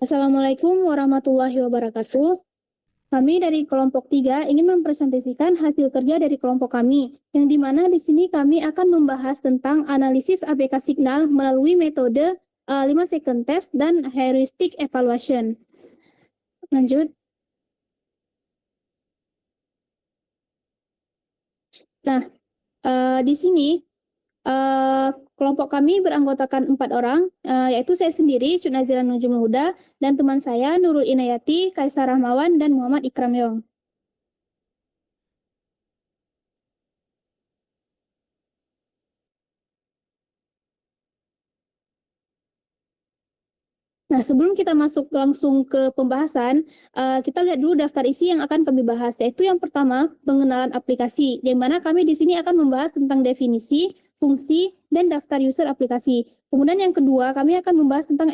Assalamualaikum warahmatullahi wabarakatuh. Kami dari kelompok 3 ingin mempresentasikan hasil kerja dari kelompok kami, yang di mana di sini kami akan membahas tentang analisis ABK signal melalui metode 5 second test dan heuristic evaluation. Lanjut. Nah, di sini kelompok kami beranggotakan 4 orang, yaitu saya sendiri, Cut Nazira Nujumul Huda, dan teman saya Nurul Inayati, Kaisar Rahmawan, dan Muhammad Ikram Yong. Nah, sebelum kita masuk langsung ke pembahasan, kita lihat dulu daftar isi yang akan kami bahas, yaitu yang pertama, pengenalan aplikasi, di mana kami di sini akan membahas tentang definisi, fungsi, dan daftar user aplikasi. Kemudian yang kedua, kami akan membahas tentang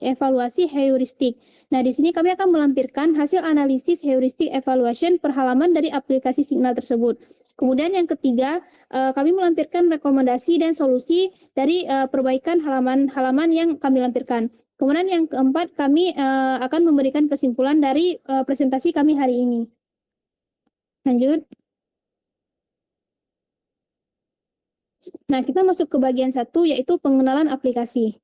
evaluasi heuristik. Nah, di sini kami akan melampirkan hasil analisis heuristic evaluation per halaman dari aplikasi signal tersebut. Kemudian yang ketiga, kami melampirkan rekomendasi dan solusi dari perbaikan halaman-halaman yang kami lampirkan. Kemudian yang keempat, kami akan memberikan kesimpulan dari presentasi kami hari ini. Lanjut. Nah, kita masuk ke bagian 1, yaitu pengenalan aplikasi.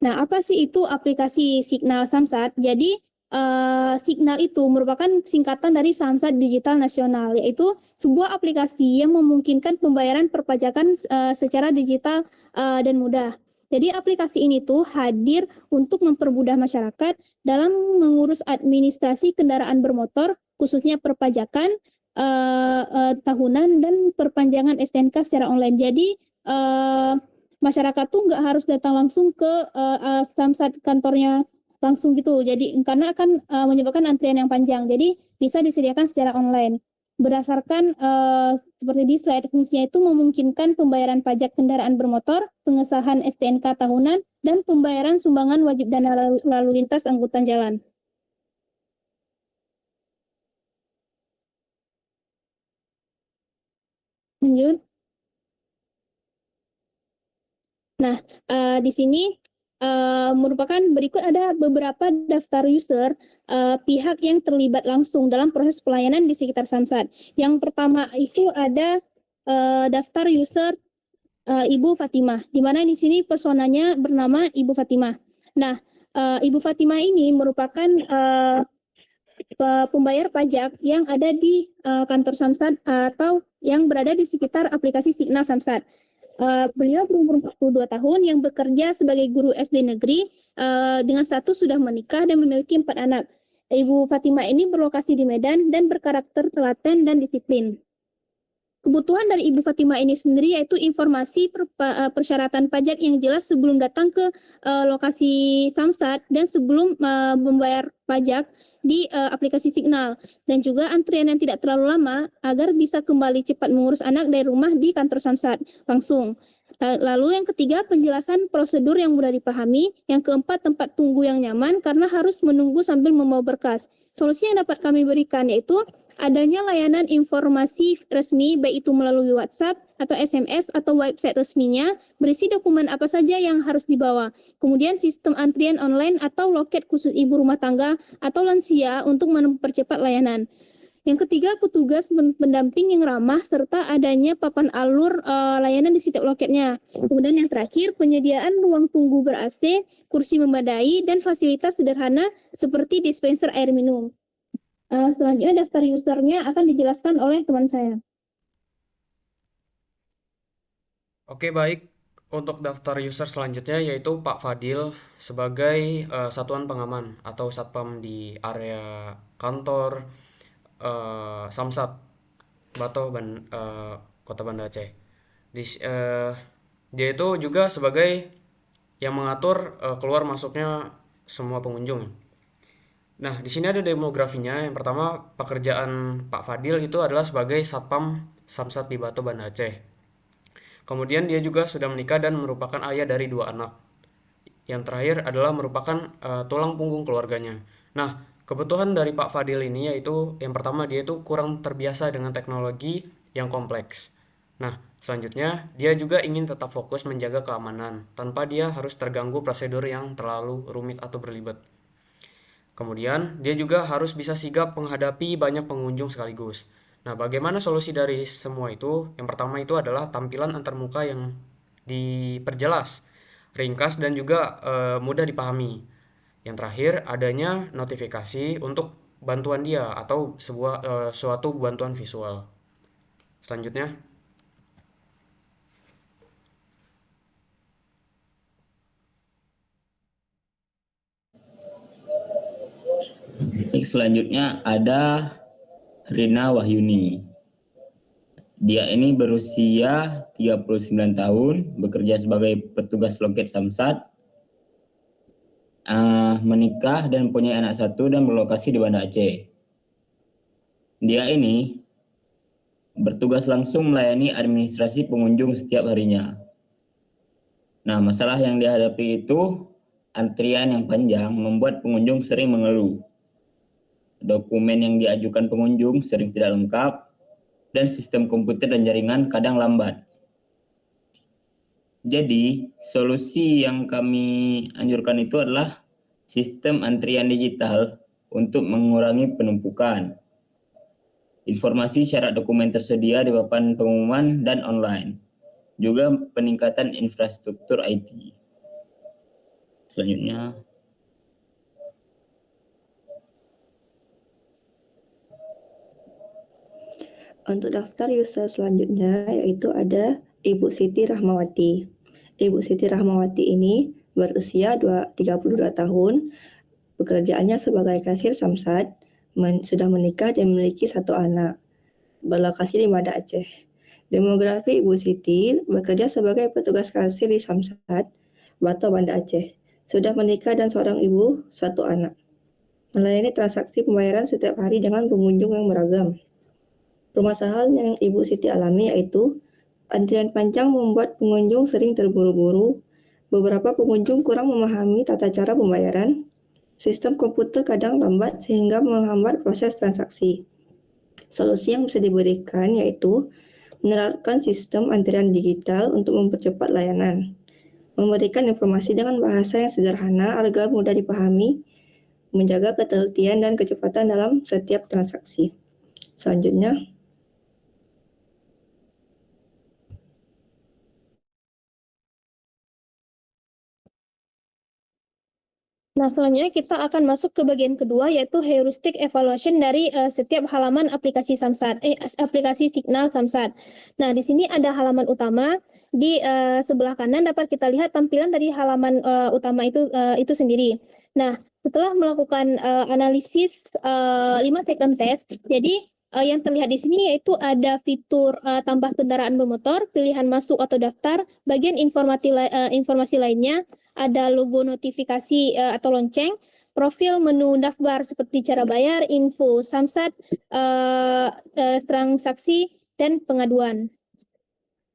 Nah, apa sih itu aplikasi Signal Samsat? Jadi, Signal itu merupakan singkatan dari Samsat Digital Nasional, yaitu sebuah aplikasi yang memungkinkan pembayaran perpajakan secara digital dan mudah. Jadi aplikasi ini tuh hadir untuk mempermudah masyarakat dalam mengurus administrasi kendaraan bermotor, khususnya perpajakan tahunan dan perpanjangan STNK secara online. Jadi masyarakat tuh nggak harus datang langsung ke Samsat kantornya langsung gitu. Jadi karena akan menyebabkan antrian yang panjang. Jadi bisa disediakan secara online. Berdasarkan seperti di slide, fungsinya itu memungkinkan pembayaran pajak kendaraan bermotor, pengesahan STNK tahunan, dan pembayaran sumbangan wajib dana lalu lintas angkutan jalan. Lanjut. Nah, di sini merupakan berikut ada beberapa daftar user pihak yang terlibat langsung dalam proses pelayanan di sekitar Samsat. Yang pertama itu ada daftar user Ibu Fatimah, di mana di sini personanya bernama Ibu Fatimah. Nah, Ibu Fatimah ini merupakan pembayar pajak yang ada di kantor Samsat atau yang berada di sekitar aplikasi Signal Samsat. Beliau berumur 42 tahun yang bekerja sebagai guru SD negeri dengan status sudah menikah dan memiliki 4 anak. Ibu Fatimah ini berlokasi di Medan dan berkarakter telaten dan disiplin. Kebutuhan dari Ibu Fatimah ini sendiri yaitu informasi persyaratan pajak yang jelas sebelum datang ke lokasi Samsat dan sebelum membayar pajak di aplikasi Signal, dan juga antrian yang tidak terlalu lama agar bisa kembali cepat mengurus anak dari rumah di kantor Samsat langsung. Lalu yang ketiga, penjelasan prosedur yang mudah dipahami. Yang keempat, tempat tunggu yang nyaman karena harus menunggu sambil membawa berkas. Solusi yang dapat kami berikan yaitu adanya layanan informasi resmi, baik itu melalui WhatsApp atau SMS atau website resminya, berisi dokumen apa saja yang harus dibawa. Kemudian sistem antrian online atau loket khusus ibu rumah tangga atau lansia untuk mempercepat layanan. Yang ketiga, petugas pendamping yang ramah serta adanya papan alur layanan di setiap loketnya. Kemudian yang terakhir, penyediaan ruang tunggu ber-AC, kursi memadai, dan fasilitas sederhana seperti dispenser air minum. Selanjutnya daftar usernya akan dijelaskan oleh teman saya. Oke, baik. Untuk daftar user selanjutnya yaitu Pak Fadil sebagai satuan pengaman atau satpam di area kantor Samsat Bato Kota Banda Aceh. Dia itu juga sebagai yang mengatur keluar masuknya semua pengunjung. Nah, di sini ada demografinya. Yang pertama, pekerjaan Pak Fadil itu adalah sebagai satpam Samsat di Bato Banda Aceh. Kemudian dia juga sudah menikah dan merupakan ayah dari 2 anak. Yang terakhir adalah merupakan tulang punggung keluarganya. Nah, kebutuhan dari Pak Fadil ini yaitu yang pertama dia itu kurang terbiasa dengan teknologi yang kompleks. Nah, selanjutnya dia juga ingin tetap fokus menjaga keamanan tanpa dia harus terganggu prosedur yang terlalu rumit atau berlibat. Kemudian, dia juga harus bisa sigap menghadapi banyak pengunjung sekaligus. Nah, bagaimana solusi dari semua itu? Yang pertama itu adalah tampilan antarmuka yang diperjelas, ringkas dan juga mudah dipahami. Yang terakhir, adanya notifikasi untuk bantuan dia atau suatu bantuan visual. Selanjutnya, Selanjutnya ada Rina Wahyuni. Dia ini berusia 39 tahun, bekerja sebagai petugas loket Samsat, menikah dan mempunyai anak satu dan berlokasi di Banda Aceh. Dia ini bertugas langsung melayani administrasi pengunjung setiap harinya. Nah, masalah yang dihadapi itu antrian yang panjang membuat pengunjung sering mengeluh. Dokumen yang diajukan pengunjung sering tidak lengkap, dan sistem komputer dan jaringan kadang lambat. Jadi, solusi yang kami anjurkan itu adalah sistem antrian digital untuk mengurangi penumpukan. Informasi syarat dokumen tersedia di papan pengumuman dan online. Juga peningkatan infrastruktur IT. Selanjutnya, untuk daftar user selanjutnya yaitu ada Ibu Siti Rahmawati. Ibu Siti Rahmawati ini berusia 32 tahun, pekerjaannya sebagai kasir Samsat, sudah menikah dan memiliki satu anak, berlokasi di Banda Aceh. Demografi Ibu Siti bekerja sebagai petugas kasir di Samsat, Bato, Banda Aceh. Sudah menikah dan seorang ibu, satu anak. Melayani transaksi pembayaran setiap hari dengan pengunjung yang beragam. Permasalahan yang Ibu Siti alami yaitu antrian panjang membuat pengunjung sering terburu-buru, beberapa pengunjung kurang memahami tata cara pembayaran, sistem komputer kadang lambat sehingga menghambat proses transaksi. Solusi yang bisa diberikan yaitu menerapkan sistem antrian digital untuk mempercepat layanan, memberikan informasi dengan bahasa yang sederhana agar mudah dipahami, menjaga ketelitian dan kecepatan dalam setiap transaksi. Selanjutnya, Nah, selanjutnya kita akan masuk ke bagian kedua, yaitu heuristic evaluation dari setiap halaman aplikasi Samsat, aplikasi Signal Samsat. Nah, di sini ada halaman utama, di sebelah kanan dapat kita lihat tampilan dari halaman utama itu sendiri. Nah, setelah melakukan analisis 5 second test, jadi yang terlihat di sini yaitu ada fitur tambah kendaraan bermotor, pilihan masuk atau daftar, bagian informasi lainnya, ada logo notifikasi atau lonceng, profil menu daftar seperti cara bayar, info Samsat, transaksi, dan pengaduan.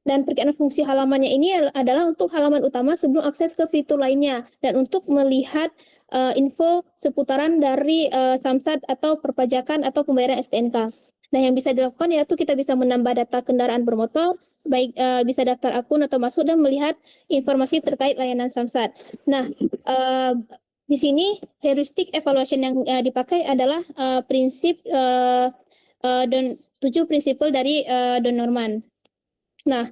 Dan perkiraan fungsi halamannya ini adalah untuk halaman utama sebelum akses ke fitur lainnya, dan untuk melihat info seputaran dari Samsat atau perpajakan atau pembayaran STNK. Nah, yang bisa dilakukan yaitu kita bisa menambah data kendaraan bermotor, baik bisa daftar akun atau masuk dan melihat informasi terkait layanan Samsat. Nah, di sini heuristic evaluation yang dipakai adalah prinsip 7 prinsipal dari Don Norman. Nah,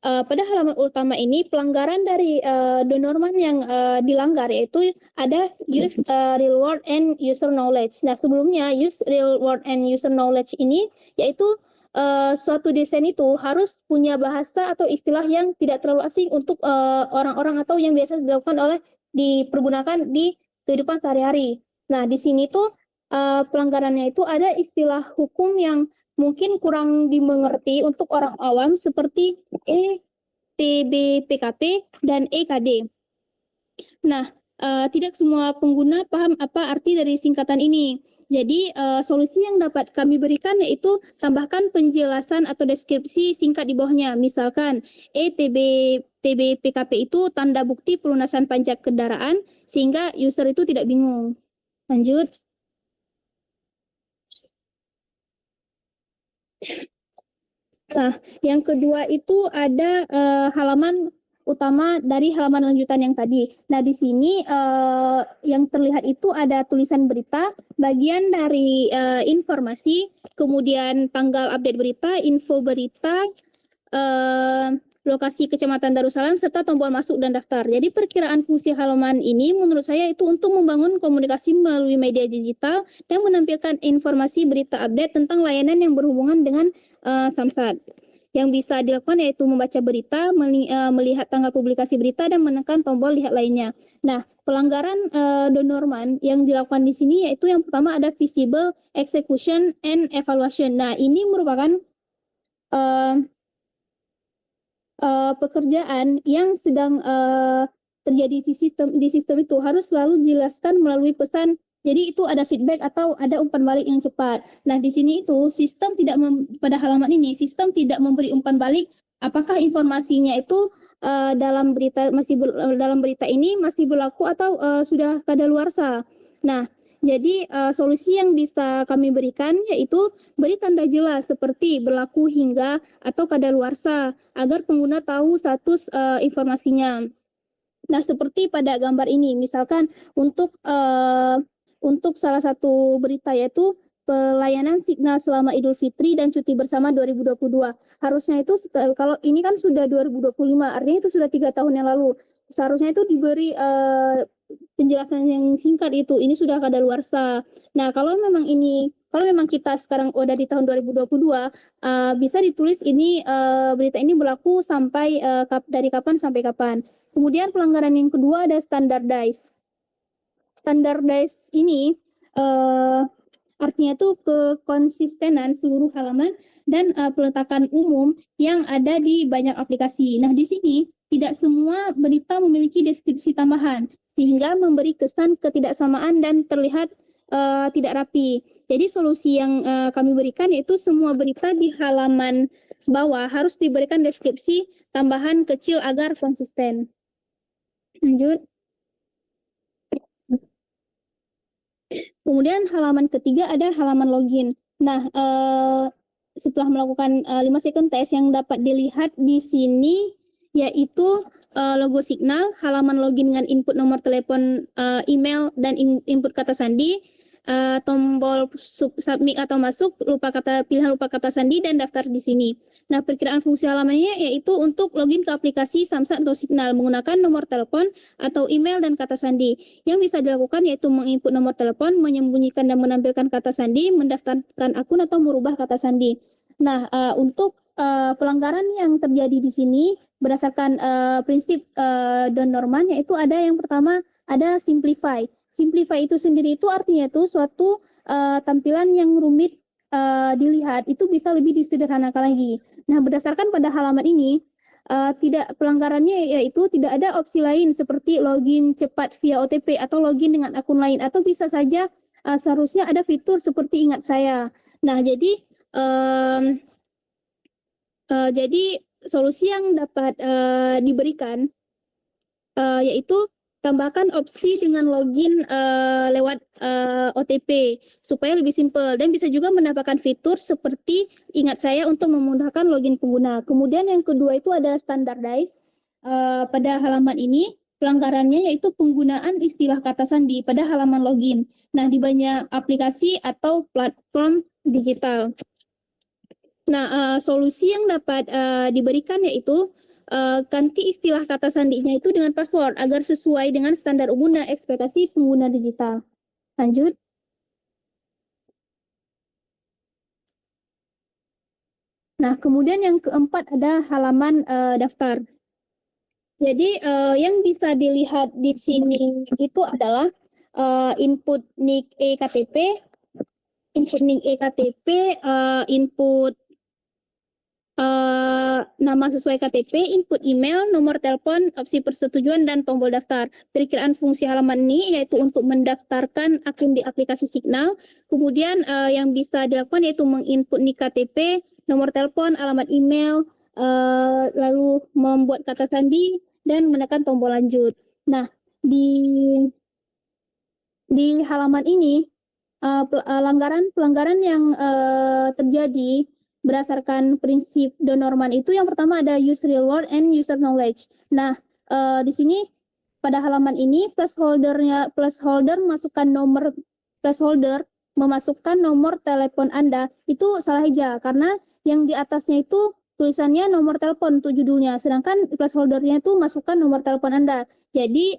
pada halaman utama ini pelanggaran dari Don Norman yang dilanggar yaitu ada use real word and user knowledge. Nah, sebelumnya use real word and user knowledge ini yaitu suatu desain itu harus punya bahasa atau istilah yang tidak terlalu asing untuk orang-orang atau yang biasa dipergunakan di kehidupan sehari-hari. Nah, di sini tuh pelanggarannya itu ada istilah hukum yang mungkin kurang dimengerti untuk orang awam seperti ETBPKP dan EKD. Nah, tidak semua pengguna paham apa arti dari singkatan ini. Jadi, solusi yang dapat kami berikan yaitu tambahkan penjelasan atau deskripsi singkat di bawahnya. Misalkan, ETBPKP itu tanda bukti pelunasan pajak kendaraan, sehingga user itu tidak bingung. Lanjut. Nah, yang kedua itu ada halaman utama dari halaman lanjutan yang tadi. Nah, di sini yang terlihat itu ada tulisan berita, bagian dari informasi, kemudian tanggal update berita, info berita, lokasi Kecamatan Darussalam, serta tombol masuk dan daftar. Jadi perkiraan fungsi halaman ini menurut saya itu untuk membangun komunikasi melalui media digital dan menampilkan informasi berita update tentang layanan yang berhubungan dengan Samsat. Yang bisa dilakukan yaitu membaca berita, melihat tanggal publikasi berita, dan menekan tombol lihat lainnya. Nah, pelanggaran Donorman yang dilakukan di sini yaitu yang pertama ada visible execution and evaluation. Nah, ini merupakan pekerjaan yang sedang terjadi di sistem itu harus selalu dijelaskan melalui pesan. Jadi itu ada feedback atau ada umpan balik yang cepat. Nah, di sini itu sistem tidak pada halaman ini sistem tidak memberi umpan balik apakah informasinya itu dalam berita dalam berita ini masih berlaku atau sudah kadaluarsa. Nah, jadi solusi yang bisa kami berikan yaitu beri tanda jelas seperti berlaku hingga atau kadaluarsa agar pengguna tahu status informasinya. Nah, seperti pada gambar ini, misalkan untuk salah satu berita yaitu pelayanan signal selama Idul Fitri dan cuti bersama 2022. Harusnya itu kalau ini kan sudah 2025, artinya itu sudah 3 tahun yang lalu. Seharusnya itu diberi penjelasan yang singkat itu. Ini sudah kadaluarsa. Nah, kalau memang kita sekarang udah di tahun 2022, bisa ditulis ini berita ini berlaku sampai dari kapan sampai kapan. Kemudian pelanggaran yang kedua ada standardize. Standardize ini artinya itu kekonsistenan seluruh halaman dan peletakan umum yang ada di banyak aplikasi. Nah, di sini tidak semua berita memiliki deskripsi tambahan, sehingga memberi kesan ketidaksamaan dan terlihat tidak rapi. Jadi solusi yang kami berikan yaitu semua berita di halaman bawah harus diberikan deskripsi tambahan kecil agar konsisten. Lanjut. Kemudian halaman ketiga ada halaman login. Nah, setelah melakukan 5 second test yang dapat dilihat di sini yaitu logo Signal, halaman login dengan input nomor telepon, email, dan input kata sandi, tombol submit atau masuk, pilihan lupa kata sandi, dan daftar di sini. Nah, perkiraan fungsi halamannya yaitu untuk login ke aplikasi Samsat atau Signal menggunakan nomor telepon atau email dan kata sandi. Yang bisa dilakukan yaitu menginput nomor telepon, menyembunyikan dan menampilkan kata sandi, mendaftarkan akun atau merubah kata sandi. Nah, untuk pelanggaran yang terjadi di sini berdasarkan prinsip Don Norman yaitu ada yang pertama ada simplify. Simplify itu sendiri itu artinya itu suatu tampilan yang rumit dilihat itu bisa lebih disederhanakan lagi. Nah, berdasarkan pada halaman ini tidak pelanggarannya yaitu tidak ada opsi lain seperti login cepat via OTP atau login dengan akun lain, atau bisa saja seharusnya ada fitur seperti ingat saya. Nah, jadi solusi yang dapat diberikan yaitu tambahkan opsi dengan login lewat OTP supaya lebih simpel, dan bisa juga menambahkan fitur seperti ingat saya untuk memudahkan login pengguna. Kemudian yang kedua itu ada standardize. Pada halaman ini pelanggarannya yaitu penggunaan istilah kata sandi pada halaman login. Nah, di banyak aplikasi atau platform digital. Nah, solusi yang dapat diberikan yaitu ganti istilah kata sandinya itu dengan password agar sesuai dengan standar umum dan ekspektasi pengguna digital. Lanjut. Nah, kemudian yang keempat ada halaman daftar. Jadi yang bisa dilihat di sini itu adalah input NIK eKTP, input nama sesuai KTP, input email, nomor telepon, opsi persetujuan, dan tombol daftar. Perkiraan fungsi halaman ini yaitu untuk mendaftarkan akun di aplikasi Signal. Kemudian yang bisa dilakukan yaitu menginput NIK KTP, nomor telepon, alamat email, lalu membuat kata sandi, dan menekan tombol lanjut. Nah, di halaman ini pelanggaran yang terjadi berdasarkan prinsip Don Norman itu yang pertama ada use real word and user knowledge. Nah, di sini pada halaman ini placeholder memasukkan nomor telepon Anda itu salah aja karena yang di atasnya itu tulisannya nomor telepon untuk judulnya, sedangkan placeholdernya itu masukkan nomor telepon Anda. Jadi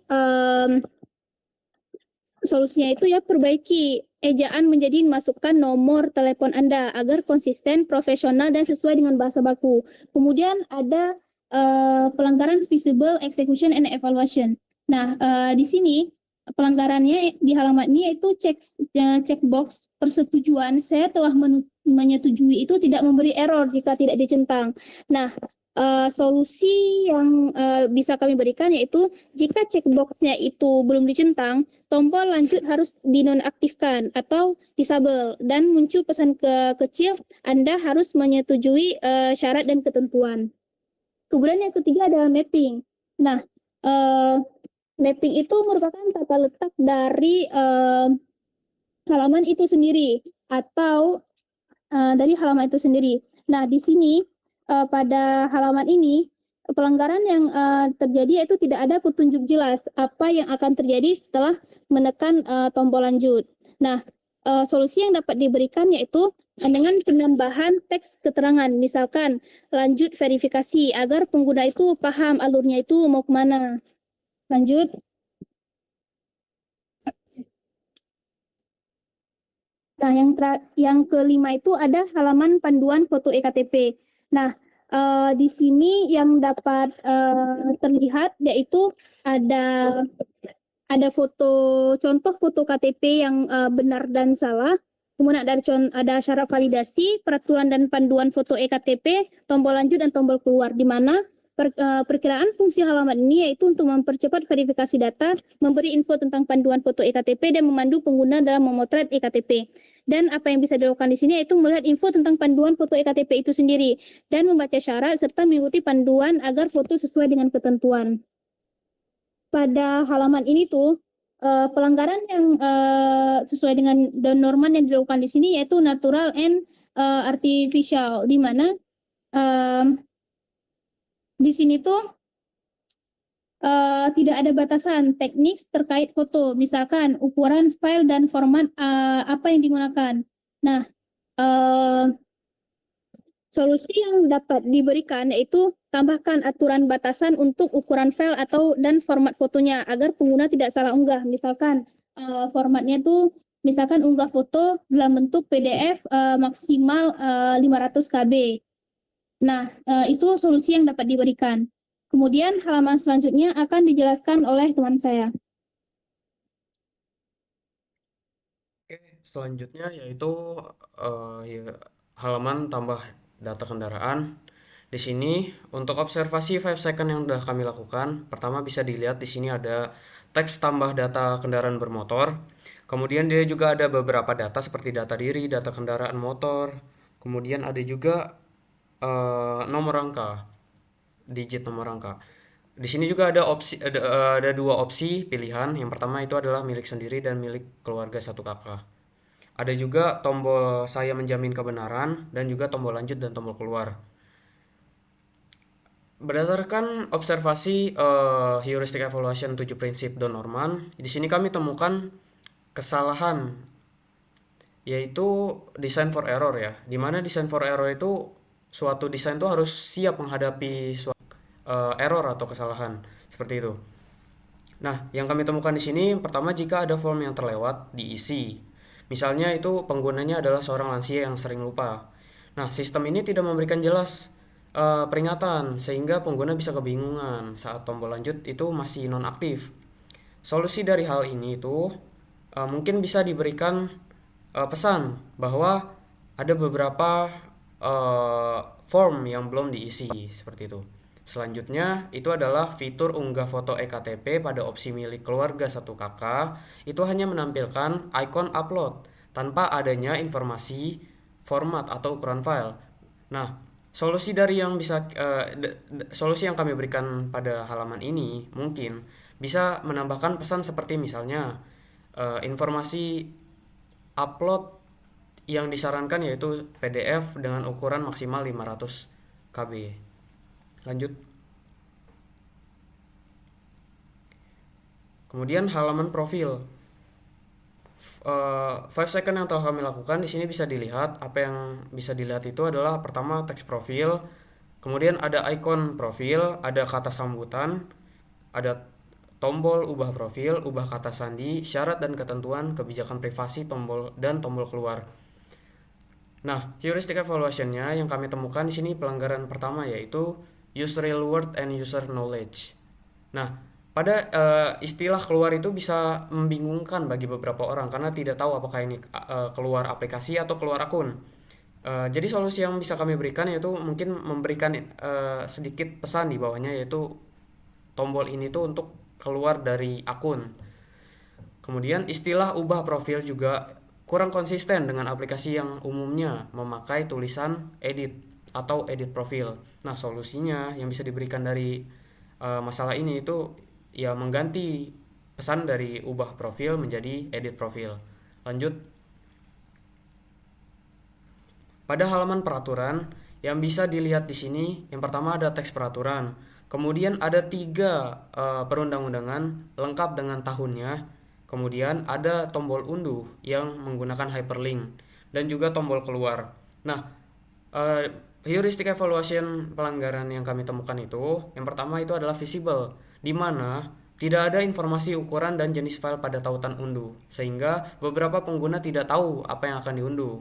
solusinya itu ya perbaiki ejaan menjadi masukkan nomor telepon Anda agar konsisten, profesional, dan sesuai dengan bahasa baku. Kemudian ada pelanggaran visible execution and evaluation. Nah, di sini pelanggarannya di halaman ini yaitu checkbox persetujuan saya telah menyetujui itu tidak memberi error jika tidak dicentang. Nah, solusi yang bisa kami berikan yaitu jika checkboxnya itu belum dicentang, tombol lanjut harus dinonaktifkan atau disable dan muncul pesan kecil Anda harus menyetujui syarat dan ketentuan. Kemudian yang ketiga adalah mapping. Nah, mapping itu merupakan tata letak dari halaman itu sendiri atau dari halaman itu sendiri. Nah, di sini pada halaman ini pelanggaran yang terjadi yaitu tidak ada petunjuk jelas apa yang akan terjadi setelah menekan tombol lanjut. Nah, solusi yang dapat diberikan yaitu dengan penambahan teks keterangan, misalkan lanjut verifikasi agar pengguna itu paham alurnya itu mau kemana. Lanjut. Nah, yang kelima itu ada halaman panduan foto EKTP. Nah, di sini yang dapat terlihat yaitu ada contoh foto KTP yang benar dan salah. Kemudian ada syarat validasi, peraturan dan panduan foto EKTP, tombol lanjut dan tombol keluar, di mana perkiraan fungsi halaman ini yaitu untuk mempercepat verifikasi data, memberi info tentang panduan foto EKTP dan memandu pengguna dalam memotret EKTP. Dan apa yang bisa dilakukan di sini yaitu melihat info tentang panduan foto EKTP itu sendiri dan membaca syarat serta mengikuti panduan agar foto sesuai dengan ketentuan. Pada halaman ini tuh pelanggaran yang sesuai dengan Don Norman yang dilakukan di sini yaitu natural and artificial, di mana di sini tuh tidak ada batasan teknik terkait foto, misalkan ukuran file dan format apa yang digunakan. Nah, solusi yang dapat diberikan yaitu tambahkan aturan batasan untuk ukuran file dan format fotonya agar pengguna tidak salah unggah. Misalkan formatnya tuh misalkan unggah foto dalam bentuk PDF maksimal 500 KB. Nah, itu solusi yang dapat diberikan. Kemudian halaman selanjutnya akan dijelaskan oleh teman saya. Oke, selanjutnya yaitu halaman tambah data kendaraan. Di sini untuk observasi 5 second yang sudah kami lakukan, pertama bisa dilihat di sini ada teks tambah data kendaraan bermotor. Kemudian dia juga ada beberapa data seperti data diri, data kendaraan motor. Kemudian ada juga nomor rangka, digit nomor rangka. Di sini juga ada dua opsi pilihan. Yang pertama itu adalah milik sendiri dan milik keluarga satu kakak. Ada juga tombol saya menjamin kebenaran dan juga tombol lanjut dan tombol keluar. Berdasarkan observasi heuristic evaluation 7 prinsip Don Norman, di sini kami temukan kesalahan yaitu design for error ya. Dimana design for error itu suatu desain itu harus siap menghadapi error atau kesalahan seperti itu. Nah, yang kami temukan di sini pertama jika ada form yang terlewat diisi. Misalnya itu penggunanya adalah seorang lansia yang sering lupa. Nah, sistem ini tidak memberikan jelas peringatan sehingga pengguna bisa kebingungan saat tombol lanjut itu masih nonaktif. Solusi dari hal ini itu mungkin bisa diberikan pesan bahwa ada beberapa form yang belum diisi seperti itu. Selanjutnya itu adalah fitur unggah foto EKTP pada opsi milik keluarga satu kakak itu hanya menampilkan ikon upload tanpa adanya informasi format atau ukuran file. Nah, solusi yang kami berikan pada halaman ini mungkin bisa menambahkan pesan seperti misalnya informasi upload yang disarankan yaitu PDF dengan ukuran maksimal 500 KB. Lanjut. Kemudian halaman profil. 5 second yang telah kami lakukan di sini bisa dilihat. Apa yang bisa dilihat itu adalah pertama teks profil, kemudian ada ikon profil, ada kata sambutan, ada tombol ubah profil, ubah kata sandi, syarat dan ketentuan, kebijakan privasi, tombol keluar. Nah, heuristic evaluation-nya yang kami temukan di sini pelanggaran pertama yaitu use real word and user knowledge. Nah, pada istilah keluar itu bisa membingungkan bagi beberapa orang karena tidak tahu apakah ini keluar aplikasi atau keluar akun. Jadi solusi yang bisa kami berikan yaitu mungkin memberikan sedikit pesan di bawahnya, yaitu tombol ini tuh untuk keluar dari akun. Kemudian istilah ubah profil juga kurang konsisten dengan aplikasi yang umumnya memakai tulisan edit atau edit profil. Nah, solusinya yang bisa diberikan dari masalah ini itu ya mengganti pesan dari ubah profil menjadi edit profil. Lanjut. Pada halaman peraturan yang bisa dilihat di sini, yang pertama ada teks peraturan, kemudian ada 3 perundang-undangan lengkap dengan tahunnya, kemudian ada tombol unduh yang menggunakan hyperlink, dan juga tombol keluar. Nah, heuristic evaluation pelanggaran yang kami temukan itu, yang pertama itu adalah visible, di mana tidak ada informasi ukuran dan jenis file pada tautan unduh, sehingga beberapa pengguna tidak tahu apa yang akan diunduh.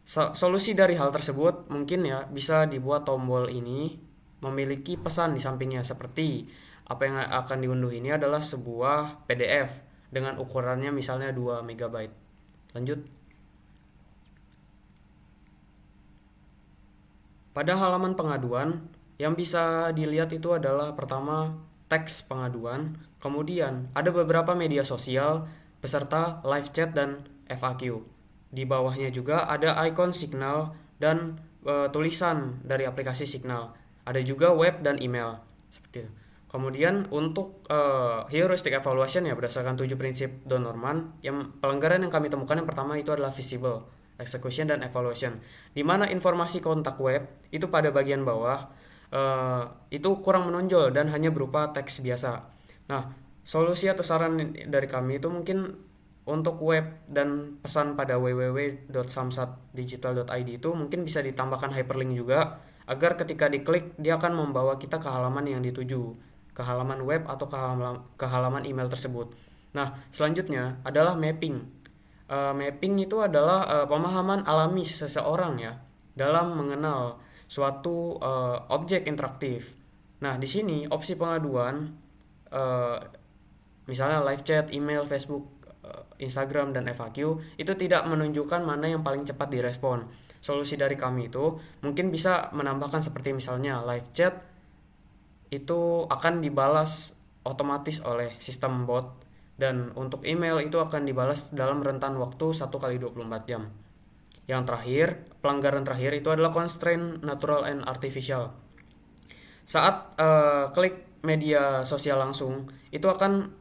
Solusi dari hal tersebut mungkin ya bisa dibuat tombol ini memiliki pesan di sampingnya, seperti apa yang akan diunduh ini adalah sebuah PDF dengan ukurannya misalnya 2 MB. Lanjut. Pada halaman pengaduan yang bisa dilihat itu adalah pertama teks pengaduan, kemudian ada beberapa media sosial beserta live chat dan FAQ. Di bawahnya juga ada ikon Signal dan tulisan dari aplikasi Signal. Ada juga web dan email seperti itu. Kemudian untuk heuristic evaluation ya berdasarkan 7 prinsip Don Norman, yang pelanggaran yang kami temukan yang pertama itu adalah visible, execution dan evaluation. Di mana informasi kontak web itu pada bagian bawah itu kurang menonjol dan hanya berupa teks biasa. Nah, solusi atau saran dari kami itu mungkin untuk web dan pesan pada www.samsatdigital.id itu mungkin bisa ditambahkan hyperlink juga, agar ketika diklik dia akan membawa kita ke halaman yang dituju, ke halaman web atau ke halaman email tersebut. Nah, selanjutnya adalah mapping. Mapping itu adalah pemahaman alami seseorang ya dalam mengenal suatu objek interaktif. Nah, di sini opsi pengaduan misalnya live chat, email, Facebook, Instagram, dan FAQ itu tidak menunjukkan mana yang paling cepat direspon. Solusi dari kami itu mungkin bisa menambahkan seperti misalnya live chat itu akan dibalas otomatis oleh sistem bot, dan untuk email itu akan dibalas dalam rentan waktu 1x24 jam. Yang terakhir, pelanggaran terakhir itu adalah constraint natural and artificial. Saat klik media sosial langsung, itu akan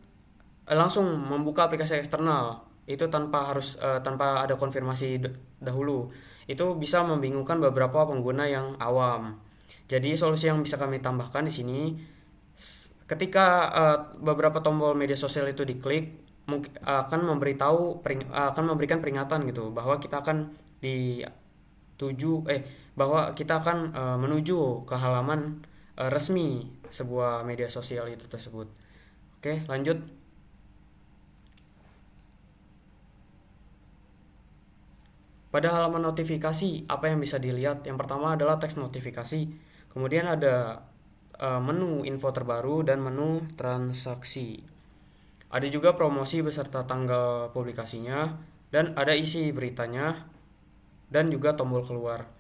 langsung membuka aplikasi eksternal itu tanpa ada konfirmasi dahulu. Itu bisa membingungkan beberapa pengguna yang awam. Jadi solusi yang bisa kami tambahkan di sini, ketika beberapa tombol media sosial itu diklik, akan memberikan peringatan gitu bahwa kita akan menuju ke halaman resmi sebuah media sosial itu tersebut. Oke, lanjut. Pada halaman notifikasi, apa yang bisa dilihat? Yang pertama adalah teks notifikasi. Kemudian ada menu info terbaru dan menu transaksi. Ada juga promosi beserta tanggal publikasinya, dan ada isi beritanya, dan juga tombol keluar.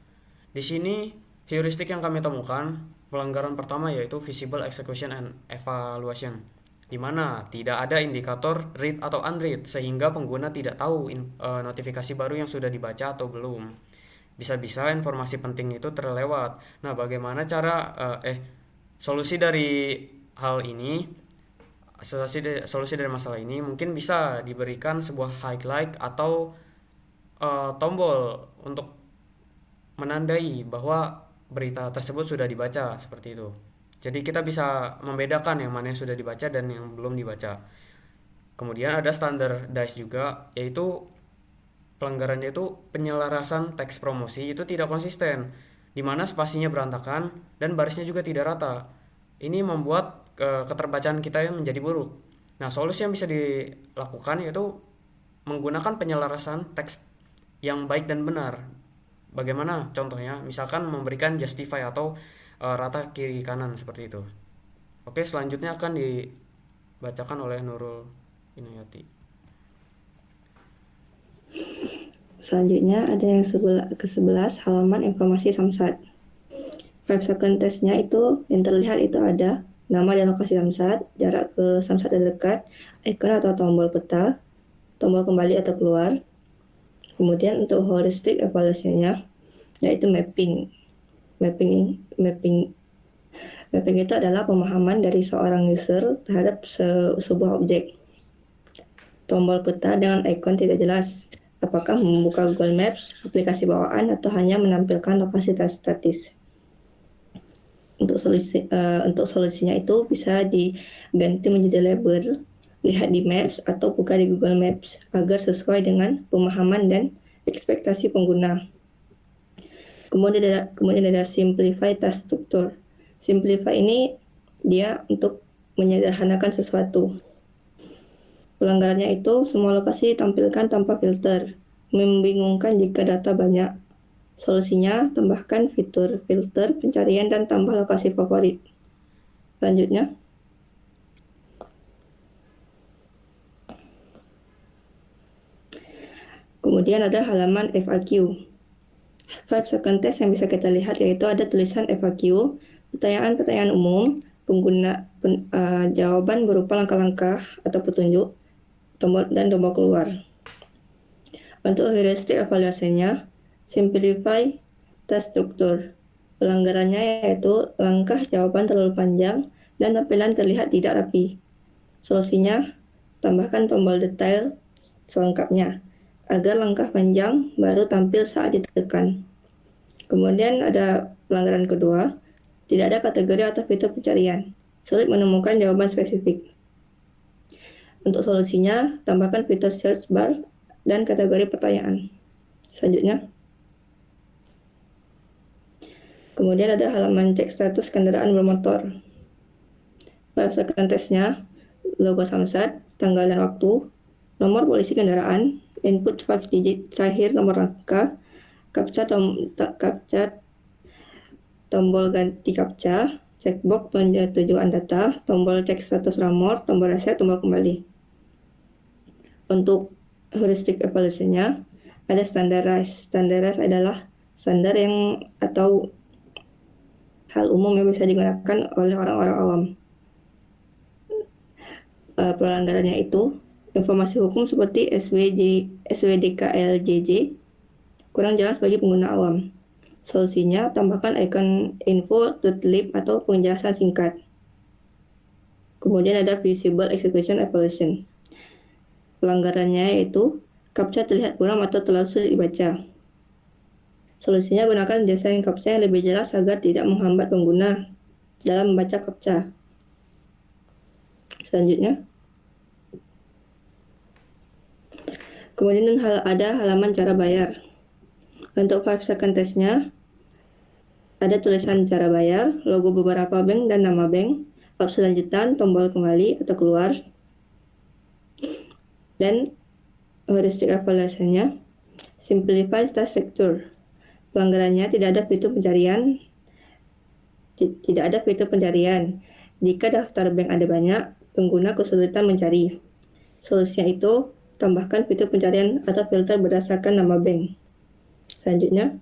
Di sini heuristik yang kami temukan, pelanggaran pertama yaitu visible, execution, and evaluation, di mana tidak ada indikator read atau unread sehingga pengguna tidak tahu notifikasi baru yang sudah dibaca atau belum. Bisa-bisa informasi penting itu terlewat. Nah, bagaimana cara solusi dari hal ini? Solusi dari masalah ini mungkin bisa diberikan sebuah highlight atau tombol untuk menandai bahwa berita tersebut sudah dibaca seperti itu. Jadi kita bisa membedakan yang mana yang sudah dibaca dan yang belum dibaca. Kemudian ada standardized juga, yaitu pelanggarannya itu penyelarasan teks promosi itu tidak konsisten, di mana spasinya berantakan dan barisnya juga tidak rata. Ini membuat keterbacaan kita yang menjadi buruk. Nah, solusi yang bisa dilakukan yaitu menggunakan penyelarasan teks yang baik dan benar. Bagaimana contohnya? Misalkan memberikan justify atau rata kiri kanan seperti itu. Oke, selanjutnya akan dibacakan oleh Nurul Inayati. Selanjutnya ada yang ke-11 halaman informasi Samsat. 5 second testnya itu yang terlihat itu ada nama dan lokasi Samsat, jarak ke Samsat terdekat, icon atau tombol peta, tombol kembali atau keluar. Kemudian untuk heuristic evaluasinya yaitu mapping. Mapping itu adalah pemahaman dari seorang user terhadap sebuah objek. Tombol peta dengan icon tidak jelas. Apakah membuka Google Maps, aplikasi bawaan, atau hanya menampilkan lokasi statis? Untuk solusinya itu bisa diganti menjadi label, lihat di Maps atau buka di Google Maps agar sesuai dengan pemahaman dan ekspektasi pengguna. Kemudian ada simplify task structure. Simplify ini dia untuk menyederhanakan sesuatu. Pelanggarannya itu semua lokasi ditampilkan tanpa filter, membingungkan jika data banyak. Solusinya, tambahkan fitur filter pencarian dan tambah lokasi favorit. Selanjutnya, kemudian ada halaman FAQ. 5 second test yang bisa kita lihat yaitu ada tulisan FAQ, pertanyaan-pertanyaan umum, jawaban berupa langkah-langkah atau petunjuk, tombol keluar. Untuk heuristik evaluasinya, simplify task structure. Pelanggarannya yaitu langkah jawaban terlalu panjang dan tampilan terlihat tidak rapi. Solusinya, tambahkan tombol detail selengkapnya agar langkah panjang baru tampil saat ditekan. Kemudian ada pelanggaran kedua, tidak ada kategori atau fitur pencarian. Sulit menemukan jawaban spesifik. Untuk solusinya, tambahkan fitur search bar dan kategori pertanyaan. Selanjutnya, kemudian ada halaman cek status kendaraan bermotor. 5 second testnya, logo Samsat, tanggal dan waktu, nomor polisi kendaraan, input 5 digit terakhir nomor rangka, captcha tombol ganti captcha, checkbox penyetujuan data, tombol cek status ramor, tombol reset, tombol kembali. Untuk heuristic evaluasinya ada standardized. Standardized adalah standar yang atau hal umum yang bisa digunakan oleh orang-orang awam. Pelanggarannya itu informasi hukum seperti SWDKLJJ kurang jelas bagi pengguna awam. Solusinya, tambahkan icon info, tutlib, atau penjelasan singkat. Kemudian ada visible execution evaluation. Pelanggarannya yaitu captcha terlihat buram atau terlalu sulit dibaca. Solusinya, gunakan desain captcha yang lebih jelas agar tidak menghambat pengguna dalam membaca captcha. Selanjutnya, kemudian ada halaman cara bayar. Untuk 5 second testnya, ada tulisan cara bayar, logo beberapa bank dan nama bank, opsi lanjutan, tombol kembali atau keluar, dan heuristik evaluasinya, simplify task structure. Pelanggarannya tidak ada fitur pencarian. Jika daftar bank ada banyak, pengguna kesulitan mencari. Solusinya itu, tambahkan fitur pencarian atau filter berdasarkan nama bank. Selanjutnya,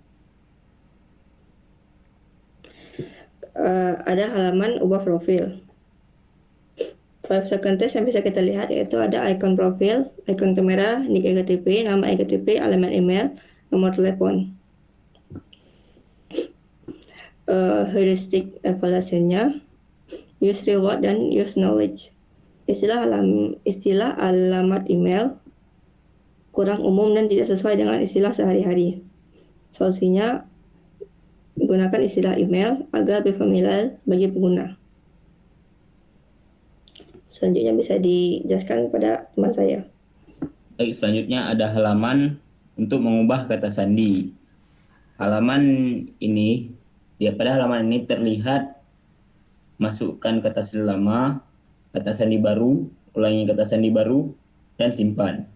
ada halaman ubah profil. 5 second test yang bisa kita lihat yaitu ada icon profil, icon kamera, nick ektp, nama ektp, elemen email, nomor telepon. Heuristik evaluasinya, use reward dan use knowledge. Istilah alamat email kurang umum dan tidak sesuai dengan istilah sehari-hari. Solusinya, gunakan istilah email agar lebih familiar bagi pengguna. Selanjutnya bisa dijelaskan kepada teman saya. Baik, selanjutnya ada halaman untuk mengubah kata sandi. Halaman ini, pada halaman ini terlihat masukkan kata sandi lama, kata sandi baru, ulangi kata sandi baru, dan simpan.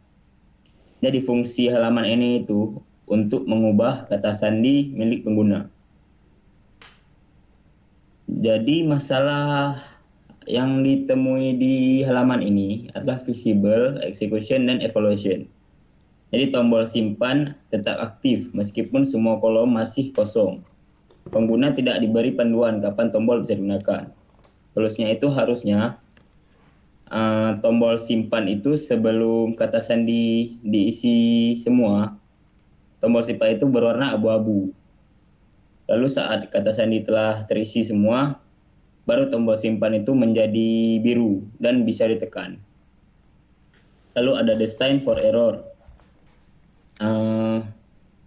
Jadi fungsi halaman ini itu untuk mengubah kata sandi milik pengguna. Jadi masalah yang ditemui di halaman ini adalah visible, execution, dan evaluation. Jadi tombol simpan tetap aktif meskipun semua kolom masih kosong. Pengguna tidak diberi panduan kapan tombol bisa digunakan. Solusinya itu harusnya tombol simpan itu sebelum kata sandi diisi semua, tombol simpan itu berwarna abu-abu. Lalu saat kata sandi telah terisi semua, baru tombol simpan itu menjadi biru dan bisa ditekan. Lalu ada the sign for error.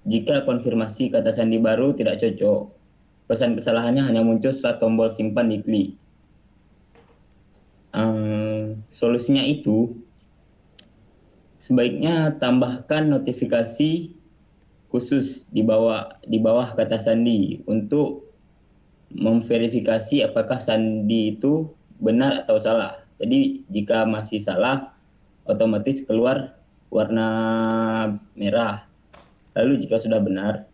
Jika konfirmasi kata sandi baru tidak cocok, pesan kesalahannya hanya muncul setelah tombol simpan diklik. Solusinya itu sebaiknya tambahkan notifikasi khusus di bawah kata sandi untuk memverifikasi apakah sandi itu benar atau salah. Jadi jika masih salah, otomatis keluar warna merah. Lalu jika sudah benar,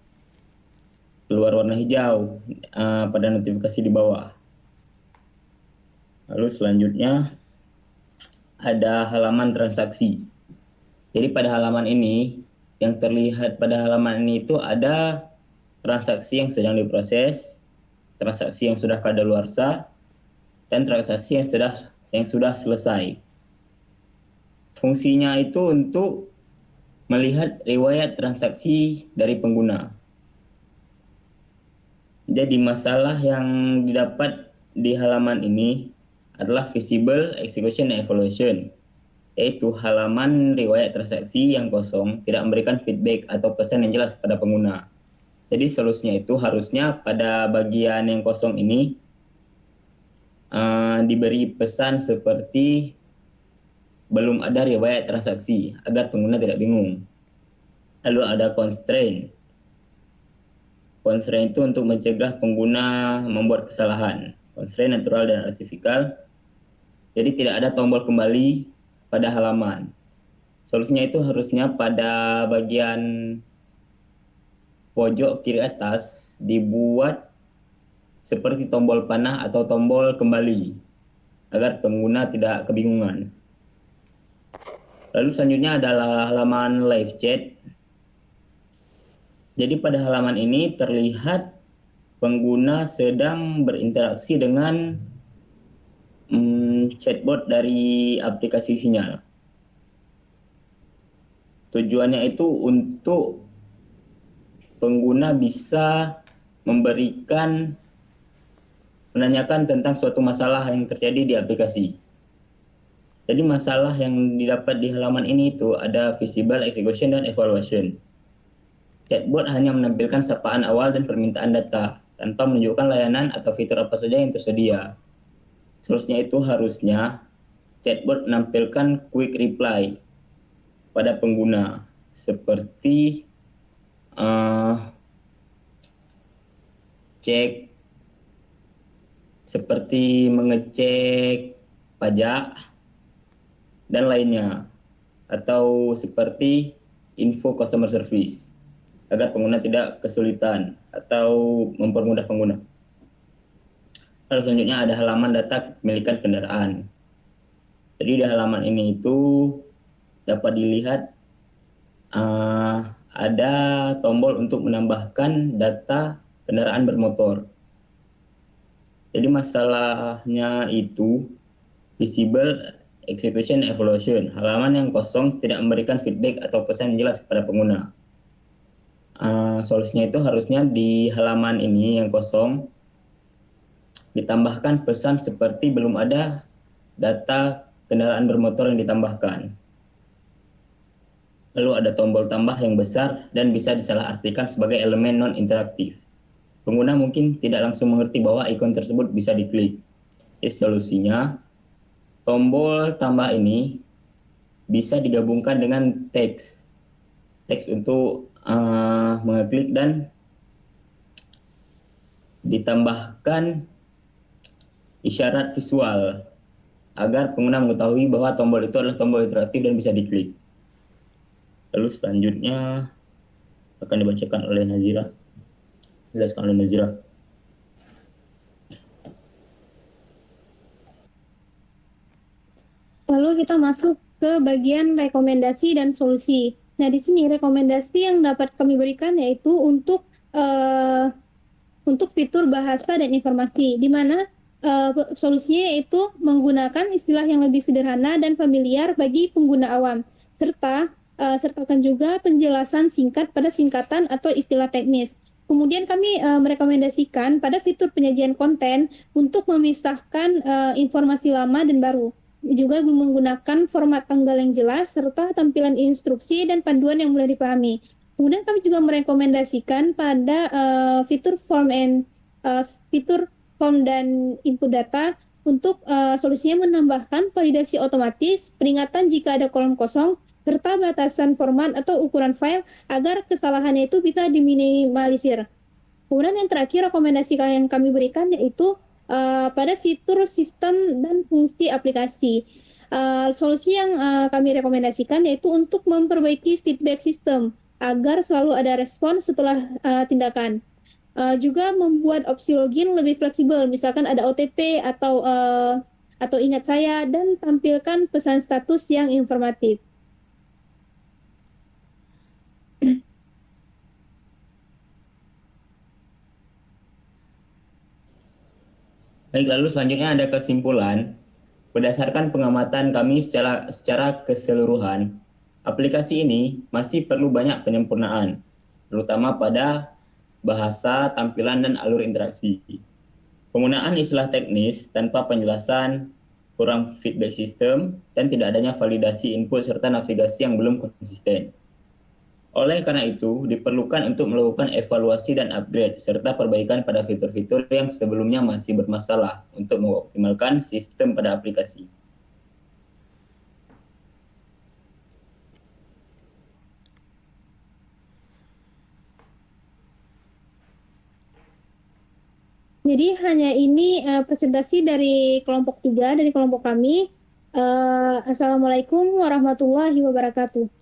keluar warna hijau pada notifikasi di bawah. Lalu selanjutnya ada halaman transaksi. Jadi pada halaman ini, yang terlihat pada halaman ini itu ada transaksi yang sedang diproses, transaksi yang sudah kadaluarsa, dan transaksi yang sudah selesai. Fungsinya itu untuk melihat riwayat transaksi dari pengguna. Jadi masalah yang didapat di halaman ini adalah visible, execution, dan evaluation, yaitu halaman riwayat transaksi yang kosong tidak memberikan feedback atau pesan yang jelas kepada pengguna. Jadi solusinya itu harusnya pada bagian yang kosong ini diberi pesan seperti belum ada riwayat transaksi agar pengguna tidak bingung. Lalu ada constraint. Constraint itu untuk mencegah pengguna membuat kesalahan. Constraint natural dan artificial. Jadi tidak ada tombol kembali pada halaman. Solusinya itu harusnya pada bagian pojok kiri atas dibuat seperti tombol panah atau tombol kembali agar pengguna tidak kebingungan. Lalu selanjutnya adalah halaman live chat. Jadi pada halaman ini terlihat pengguna sedang berinteraksi dengan chatbot dari aplikasi Sinyal. Tujuannya itu untuk pengguna bisa menanyakan tentang suatu masalah yang terjadi di aplikasi. Jadi masalah yang didapat di halaman ini itu ada visible, execution, dan evaluation. Chatbot hanya menampilkan sapaan awal dan permintaan data tanpa menunjukkan layanan atau fitur apa saja yang tersedia. Solusinya itu harusnya chatbot menampilkan quick reply pada pengguna seperti mengecek pajak dan lainnya, atau seperti info customer service agar pengguna tidak kesulitan atau mempermudah pengguna. Lalu selanjutnya ada halaman data kepemilikan kendaraan. Jadi di halaman ini itu dapat dilihat ada tombol untuk menambahkan data kendaraan bermotor. Jadi masalahnya itu visible, execution, evaluation. Halaman yang kosong tidak memberikan feedback atau pesan jelas kepada pengguna. Solusinya itu harusnya di halaman ini yang kosong ditambahkan pesan seperti belum ada data kendaraan bermotor yang ditambahkan. Lalu ada tombol tambah yang besar dan bisa disalahartikan sebagai elemen non-interaktif. Pengguna mungkin tidak langsung mengerti bahwa ikon tersebut bisa diklik. Solusinya, tombol tambah ini bisa digabungkan dengan teks. Teks untuk mengeklik dan ditambahkan isyarat visual agar pengguna mengetahui bahwa tombol itu adalah tombol interaktif dan bisa diklik. Lalu selanjutnya akan dibacakan oleh Nazira. Jelaskan oleh Nazira. Lalu kita masuk ke bagian rekomendasi dan solusi. Nah, di sini rekomendasi yang dapat kami berikan yaitu untuk fitur bahasa dan informasi, di mana solusinya yaitu menggunakan istilah yang lebih sederhana dan familiar bagi pengguna awam, serta sertakan juga penjelasan singkat pada singkatan atau istilah teknis. Kemudian kami merekomendasikan pada fitur penyajian konten untuk memisahkan informasi lama dan baru. Juga menggunakan format tanggal yang jelas serta tampilan instruksi dan panduan yang mudah dipahami. Kemudian kami juga merekomendasikan pada fitur form dan input data untuk solusinya menambahkan validasi otomatis, peringatan jika ada kolom kosong, serta batasan format atau ukuran file agar kesalahannya itu bisa diminimalisir. Kemudian yang terakhir rekomendasi yang kami berikan yaitu pada fitur sistem dan fungsi aplikasi. Solusi yang kami rekomendasikan yaitu untuk memperbaiki feedback system agar selalu ada respon setelah tindakan. Juga membuat opsi login lebih fleksibel, misalkan ada OTP atau ingat saya, dan tampilkan pesan status yang informatif. Baik, lalu selanjutnya ada kesimpulan. Berdasarkan pengamatan kami secara keseluruhan, aplikasi ini masih perlu banyak penyempurnaan, terutama pada bahasa, tampilan, dan alur interaksi. Penggunaan istilah teknis tanpa penjelasan, kurang feedback system, dan tidak adanya validasi input serta navigasi yang belum konsisten. Oleh karena itu, diperlukan untuk melakukan evaluasi dan upgrade, serta perbaikan pada fitur-fitur yang sebelumnya masih bermasalah untuk mengoptimalkan sistem pada aplikasi. Jadi hanya ini presentasi dari kelompok 3, dari kelompok kami. Assalamualaikum warahmatullahi wabarakatuh.